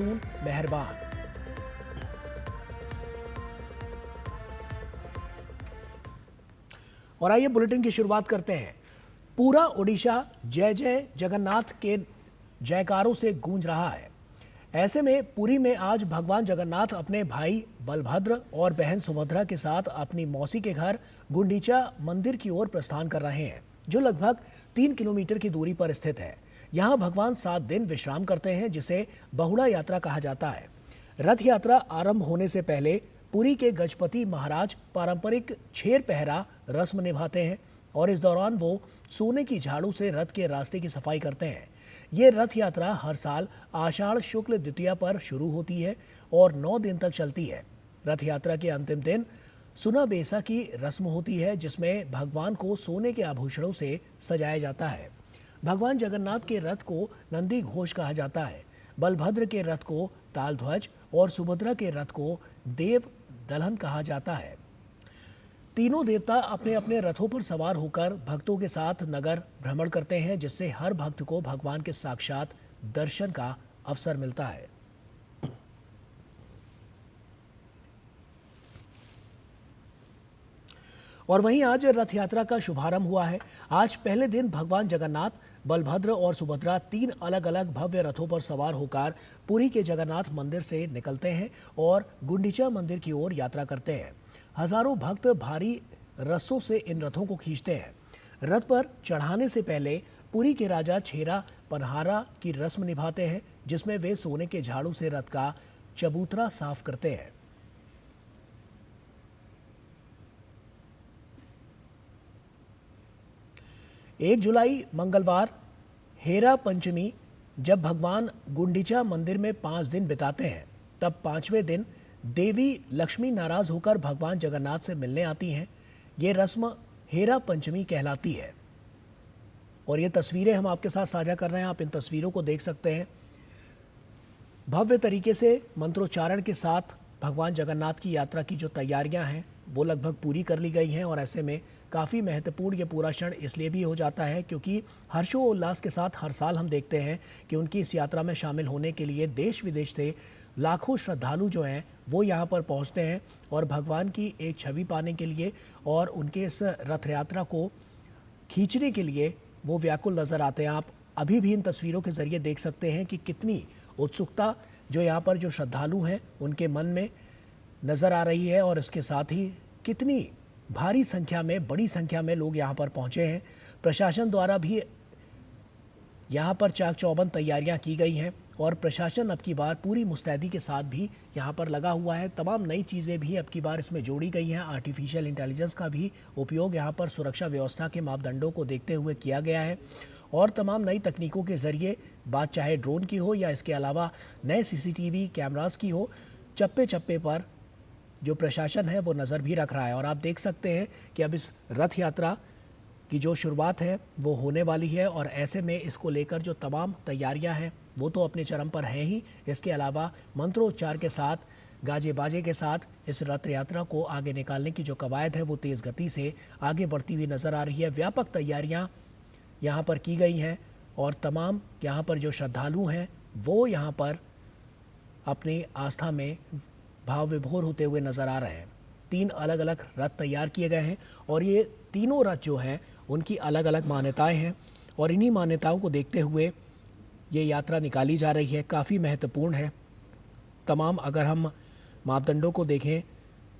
मेहरबान। और आइए बुलेटिन की शुरुआत करते हैं। पूरा ओडिशा जय जय जगन्नाथ के जयकारों से गूंज रहा है। ऐसे में पुरी में आज भगवान जगन्नाथ अपने भाई बलभद्र और बहन सुभद्रा के साथ अपनी मौसी के घर गुंडीचा मंदिर की ओर प्रस्थान कर रहे हैं, जो लगभग 3 किलोमीटर की दूरी पर स्थित है। यहाँ भगवान 7 दिन विश्राम करते हैं, जिसे बहुड़ा यात्रा कहा जाता है। रथ यात्रा आरंभ होने से पहले पुरी के गजपति महाराज पारंपरिक छेर पहरा रस्म निभाते हैं और इस दौरान वो सोने की झाड़ू से रथ के रास्ते की सफाई करते हैं। ये रथ यात्रा हर साल आषाढ़ शुक्ल द्वितीया पर शुरू होती है और 9 दिन तक चलती है। रथ यात्रा के अंतिम दिन सुना बेसा की रस्म होती है, जिसमें भगवान को सोने के आभूषणों से सजाया जाता है। भगवान जगन्नाथ के रथ को नंदी घोष कहा जाता है, बलभद्र के रथ को तालध्वज और सुभद्रा के रथ को देव दलहन कहा जाता है। तीनों देवता अपने अपने रथों पर सवार होकर भक्तों के साथ नगर भ्रमण करते हैं, जिससे हर भक्त को भगवान के साक्षात दर्शन का अवसर मिलता है। और वहीं आज रथ यात्रा का शुभारंभ हुआ है। आज पहले दिन भगवान जगन्नाथ, बलभद्र और सुभद्रा 3 अलग अलग भव्य रथों पर सवार होकर पुरी के जगन्नाथ मंदिर से निकलते हैं और गुंडीचा मंदिर की ओर यात्रा करते हैं। हजारों भक्त भारी रस्सों से इन रथों को खींचते हैं। रथ पर चढ़ाने से पहले पुरी के राजा छेरा पनहारा की रस्म निभाते हैं, जिसमें वे सोने के झाड़ू से रथ का चबूतरा साफ करते हैं। एक जुलाई मंगलवार हेरा पंचमी जब भगवान गुंडीचा मंदिर में 5 दिन बिताते हैं, तब 5वें दिन देवी लक्ष्मी नाराज होकर भगवान जगन्नाथ से मिलने आती हैं। ये रस्म हेरा पंचमी कहलाती है। और ये तस्वीरें हम आपके साथ साझा कर रहे हैं, आप इन तस्वीरों को देख सकते हैं। भव्य तरीके से मंत्रोच्चारण के साथ भगवान जगन्नाथ की यात्रा की जो तैयारियां हैं वो लगभग पूरी कर ली गई हैं। और ऐसे में काफ़ी महत्वपूर्ण ये पूरा क्षण इसलिए भी हो जाता है क्योंकि हर्षोल्लास के साथ हर साल हम देखते हैं कि उनकी इस यात्रा में शामिल होने के लिए देश विदेश से लाखों श्रद्धालु जो हैं वो यहाँ पर पहुँचते हैं और भगवान की एक छवि पाने के लिए और उनके इस रथ यात्रा को खींचने के लिए वो व्याकुल नज़र आते हैं। आप अभी भी इन तस्वीरों के ज़रिए देख सकते हैं कि कितनी उत्सुकता जो यहाँ पर जो श्रद्धालु हैं उनके मन में नज़र आ रही है और इसके साथ ही कितनी भारी संख्या में, बड़ी संख्या में लोग यहाँ पर पहुँचे हैं। प्रशासन द्वारा भी यहाँ पर चाक चौबंद तैयारियाँ की गई हैं और प्रशासन अब की बार पूरी मुस्तैदी के साथ भी यहाँ पर लगा हुआ है। तमाम नई चीज़ें भी अब की बार इसमें जोड़ी गई हैं। आर्टिफिशियल इंटेलिजेंस का भी उपयोग यहाँ पर सुरक्षा व्यवस्था के मापदंडों को देखते हुए किया गया है और तमाम नई तकनीकों के ज़रिए, बात चाहे ड्रोन की हो या इसके अलावा नए CCTV कैमरास की हो, चप्पे चप्पे पर जो प्रशासन है वो नज़र भी रख रहा है। और आप देख सकते हैं कि अब इस रथ यात्रा की जो शुरुआत है वो होने वाली है और ऐसे में इसको लेकर जो तमाम तैयारियां हैं वो तो अपने चरम पर हैं ही। इसके अलावा मंत्रोच्चार के साथ, गाजे बाजे के साथ इस रथ यात्रा को आगे निकालने की जो कवायद है वो तेज़ गति से आगे बढ़ती हुई नज़र आ रही है। व्यापक तैयारियां यहाँ पर की गई हैं और तमाम यहाँ पर जो श्रद्धालु हैं वो यहाँ पर अपनी आस्था में भाव विभोर होते हुए नज़र आ रहे हैं। 3 अलग अलग रथ तैयार किए गए हैं और ये तीनों रथ जो हैं उनकी अलग अलग मान्यताएं हैं और इन्हीं मान्यताओं को देखते हुए ये यात्रा निकाली जा रही है। काफ़ी महत्वपूर्ण है। तमाम अगर हम मापदंडों को देखें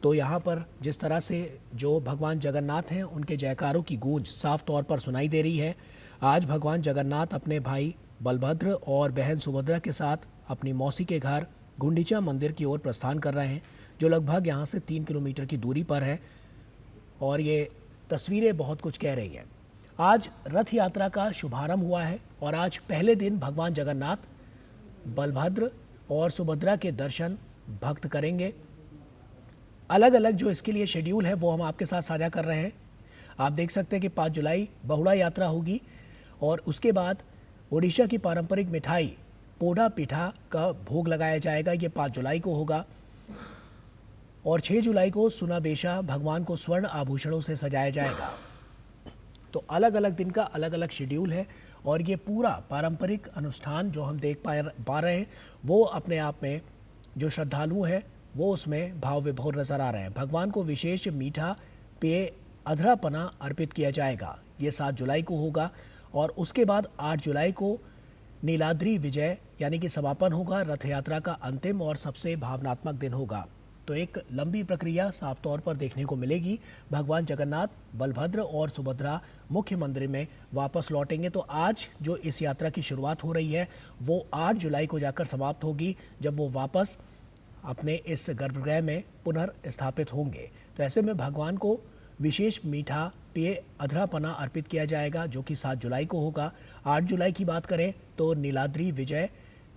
तो यहाँ पर जिस तरह से जो भगवान जगन्नाथ हैं उनके जयकारों की गूंज साफ तौर पर सुनाई दे रही है। आज भगवान जगन्नाथ अपने भाई बलभद्र और बहन सुभद्रा के साथ अपनी मौसी के घर गुंडीचा मंदिर की ओर प्रस्थान कर रहे हैं, जो लगभग यहाँ से 3 किलोमीटर की दूरी पर है और ये तस्वीरें बहुत कुछ कह रही हैं। आज रथ यात्रा का शुभारंभ हुआ है और आज पहले दिन भगवान जगन्नाथ, बलभद्र और सुभद्रा के दर्शन भक्त करेंगे। अलग अलग जो इसके लिए शेड्यूल है वो हम आपके साथ साझा कर रहे हैं। आप देख सकते हैं कि 5 जुलाई बहुड़ा यात्रा होगी और उसके बाद ओडिशा की पारंपरिक मिठाई पोड़ा पिठा का भोग लगाया जाएगा। ये 5 जुलाई को होगा और 6 जुलाई को सुनाबेशा भगवान को स्वर्ण आभूषणों से सजाया जाएगा। तो अलग अलग दिन का अलग अलग शेड्यूल है और ये पूरा पारंपरिक अनुष्ठान जो हम देख पा रहे हैं वो अपने आप में जो श्रद्धालु हैं वो उसमें भाव विभोर नजर आ रहे हैं। भगवान को विशेष मीठा पेय अधरापना अर्पित किया जाएगा। ये 7 जुलाई को होगा और उसके बाद 8 जुलाई को नीलाद्री विजय यानी कि समापन होगा। रथ यात्रा का अंतिम और सबसे भावनात्मक दिन होगा। तो एक लंबी प्रक्रिया साफ तौर पर देखने को मिलेगी। भगवान जगन्नाथ, बलभद्र और सुभद्रा मुख्य मंदिर में वापस लौटेंगे। तो आज जो इस यात्रा की शुरुआत हो रही है वो 8 जुलाई को जाकर समाप्त होगी, जब वो वापस अपने इस गर्भगृह में पुनर्स्थापित होंगे। तो ऐसे में भगवान को विशेष मीठा पेय अधरापना अर्पित किया जाएगा, जो कि 7 जुलाई को होगा। 8 जुलाई की बात करें तो नीलाद्री विजय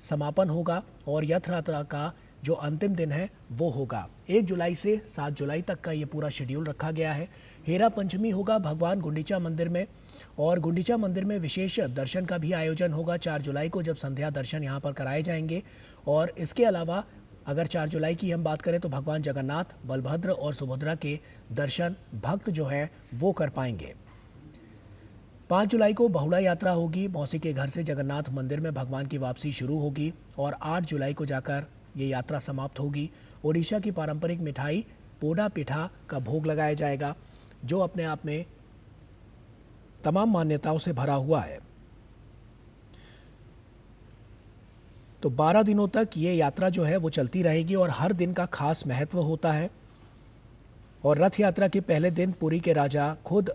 समापन होगा और रथ यात्रा का जो अंतिम दिन है वो होगा। 1 जुलाई से 7 जुलाई तक का ये पूरा शेड्यूल रखा गया है। हेरा पंचमी होगा भगवान गुंडीचा मंदिर में और गुंडीचा मंदिर में विशेष दर्शन का भी आयोजन होगा 4 जुलाई को, जब संध्या दर्शन यहाँ पर कराए जाएंगे। और इसके अलावा अगर 4 जुलाई की हम बात करें तो भगवान जगन्नाथ, बलभद्र और सुभद्रा के दर्शन भक्त जो है वो कर पाएंगे। 5 जुलाई को बहुड़ा यात्रा होगी। मौसी के घर से जगन्नाथ मंदिर में भगवान की वापसी शुरू होगी और 8 जुलाई को जाकर ये यात्रा समाप्त होगी। ओडिशा की पारंपरिक मिठाई पोडा पिठा का भोग लगाया जाएगा, जो अपने आप में तमाम मान्यताओं से भरा हुआ है। तो 12 दिनों तक ये यात्रा जो है वो चलती रहेगी और हर दिन का खास महत्व होता है। और रथ यात्रा के पहले दिन पुरी के राजा खुद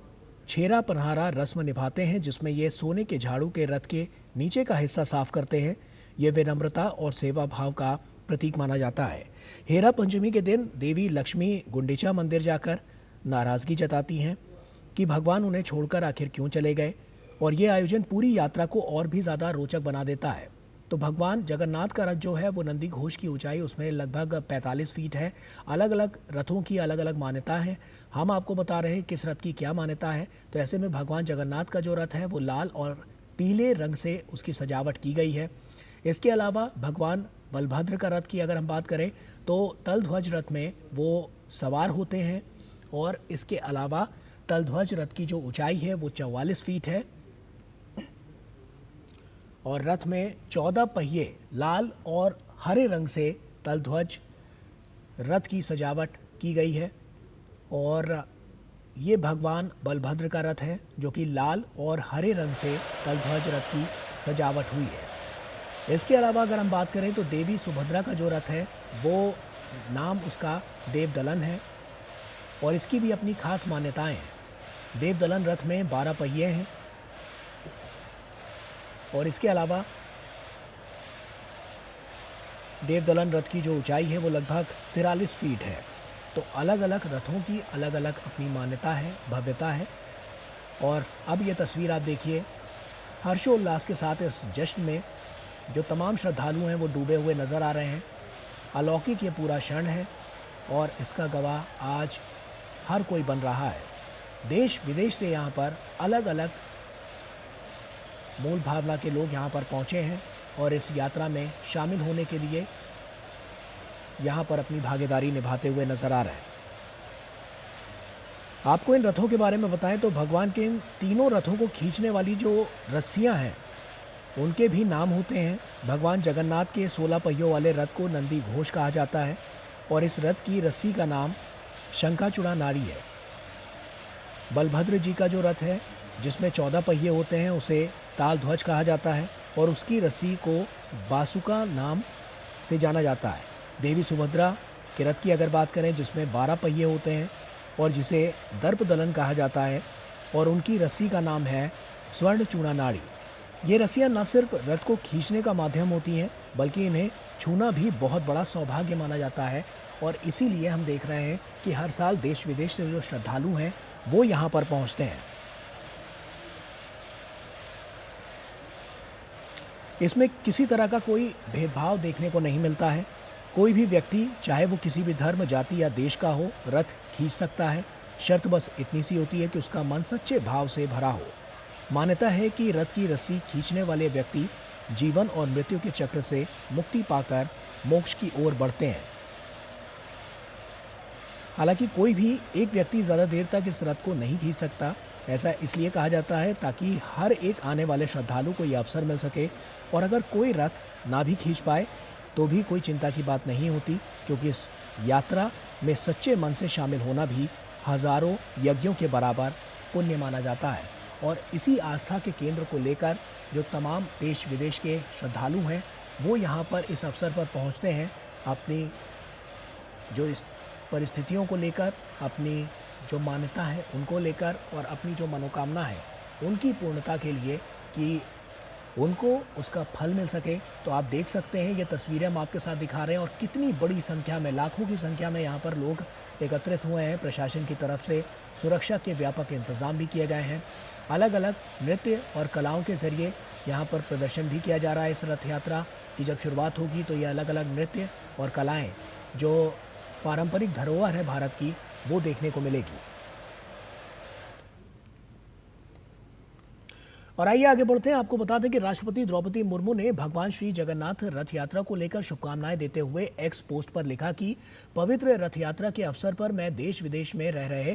छेरा पन्हारा रस्म निभाते हैं, जिसमें ये सोने के झाड़ू के रथ के नीचे का हिस्सा साफ करते हैं। ये विनम्रता और सेवा भाव का प्रतीक माना जाता है। हेरा पंचमी के दिन देवी लक्ष्मी गुंडीचा मंदिर जाकर नाराजगी जताती हैं कि भगवान उन्हें छोड़कर आखिर क्यों चले गए, और ये आयोजन पूरी यात्रा को और भी ज़्यादा रोचक बना देता है। तो भगवान जगन्नाथ का रथ जो है वो नंदी घोष की ऊंचाई उसमें लगभग 45 फीट है। अलग अलग रथों की अलग अलग मान्यता है। हम आपको बता रहे हैं किस रथ की क्या मान्यता है। तो ऐसे में भगवान जगन्नाथ का जो रथ है वो लाल और पीले रंग से उसकी सजावट की गई है। इसके अलावा भगवान बलभद्र का रथ की अगर हम बात करें तो तलध्वज रथ में वो सवार होते हैं और इसके अलावा तलध्वज रथ की जो ऊंचाई है वो 44 फीट है और रथ में 14 पहिए लाल और हरे रंग से तलध्वज रथ की सजावट की गई है। और ये भगवान बलभद्र का रथ है जो कि लाल और हरे रंग से तलध्वज रथ की सजावट हुई है। इसके अलावा अगर हम बात करें तो देवी सुभद्रा का जो रथ है वो नाम उसका देवदलन है और इसकी भी अपनी खास मान्यताएं हैं। देवदलन रथ में 12 पहिए हैं और इसके अलावा देवदलन रथ की जो ऊंचाई है वो लगभग 43 फीट है। तो अलग अलग रथों की अलग अलग अपनी मान्यता है, भव्यता है। और अब ये तस्वीर आप देखिए, हर्षोल्लास के साथ इस जश्न में जो तमाम श्रद्धालु हैं वो डूबे हुए नज़र आ रहे हैं। अलौकिक ये पूरा क्षण है और इसका गवाह आज हर कोई बन रहा है। देश विदेश से यहाँ पर अलग अलग मूल भावना के लोग यहाँ पर पहुँचे हैं और इस यात्रा में शामिल होने के लिए यहाँ पर अपनी भागीदारी निभाते हुए नजर आ रहे हैं। आपको इन रथों के बारे में बताएं तो भगवान के इन तीनों रथों को खींचने वाली जो रस्सियाँ हैं उनके भी नाम होते हैं। भगवान जगन्नाथ के 16 पहियों वाले रथ को नंदी घोष कहा जाता है और इस रथ की रस्सी का नाम शंखाचूड़ा नाड़ी है। बलभद्र जी का जो रथ है जिसमें 14 पहिए होते हैं उसे ताल ध्वज कहा जाता है और उसकी रस्सी को बासुका नाम से जाना जाता है। देवी सुभद्रा के रथ की अगर बात करें जिसमें 12 पहिए होते हैं और जिसे दर्पदलन कहा जाता है और उनकी रस्सी का नाम है स्वर्ण चूड़ा नाड़ी। ये रस्सियाँ न सिर्फ रथ को खींचने का माध्यम होती हैं बल्कि इन्हें छूना भी बहुत बड़ा सौभाग्य माना जाता है और इसीलिए हम देख रहे हैं कि हर साल देश विदेश से जो श्रद्धालु हैं वो यहाँ पर पहुँचते हैं। इसमें किसी तरह का कोई भेदभाव देखने को नहीं मिलता है। कोई भी व्यक्ति चाहे वो किसी भी धर्म, जाति या देश का हो रथ खींच सकता है। शर्त बस इतनी सी होती है कि उसका मन सच्चे भाव से भरा हो। मान्यता है कि रथ की रस्सी खींचने वाले व्यक्ति जीवन और मृत्यु के चक्र से मुक्ति पाकर मोक्ष की ओर बढ़ते हैं। हालांकि कोई भी एक व्यक्ति ज़्यादा देर तक इस रथ को नहीं खींच सकता ऐसा इसलिए कहा जाता है ताकि हर एक आने वाले श्रद्धालु को यह अवसर मिल सके, और अगर कोई रथ ना भी खींच पाए तो भी कोई चिंता की बात नहीं होती, क्योंकि इस यात्रा में सच्चे मन से शामिल होना भी हजारों यज्ञों के बराबर पुण्य माना जाता है। और इसी आस्था के केंद्र को लेकर जो तमाम देश विदेश के श्रद्धालु हैं वो यहाँ पर इस अवसर पर पहुँचते हैं, अपनी जो इस परिस्थितियों को लेकर, अपनी जो मान्यता है उनको लेकर, और अपनी जो मनोकामना है उनकी पूर्णता के लिए कि उनको उसका फल मिल सके। तो आप देख सकते हैं ये तस्वीरें हम आपके साथ दिखा रहे हैं, और कितनी बड़ी संख्या में, लाखों की संख्या में यहाँ पर लोग एकत्रित हुए हैं। प्रशासन की तरफ से सुरक्षा के व्यापक इंतजाम भी किए गए हैं। अलग अलग नृत्य और कलाओं के ज़रिए यहाँ पर प्रदर्शन भी किया जा रहा है। इस रथ यात्रा की जब शुरुआत होगी तो ये अलग अलग नृत्य और कलाएँ जो पारंपरिक धरोहर है भारत की, वो देखने को मिलेगी। और आइए आगे बढ़ते हैं। आपको बता दें कि राष्ट्रपति द्रौपदी मुर्मू ने भगवान श्री जगन्नाथ रथ यात्रा को लेकर शुभकामनाएं देते हुए एक्स पोस्ट पर लिखा कि पवित्र रथ यात्रा के अवसर पर मैं देश विदेश में रह रहे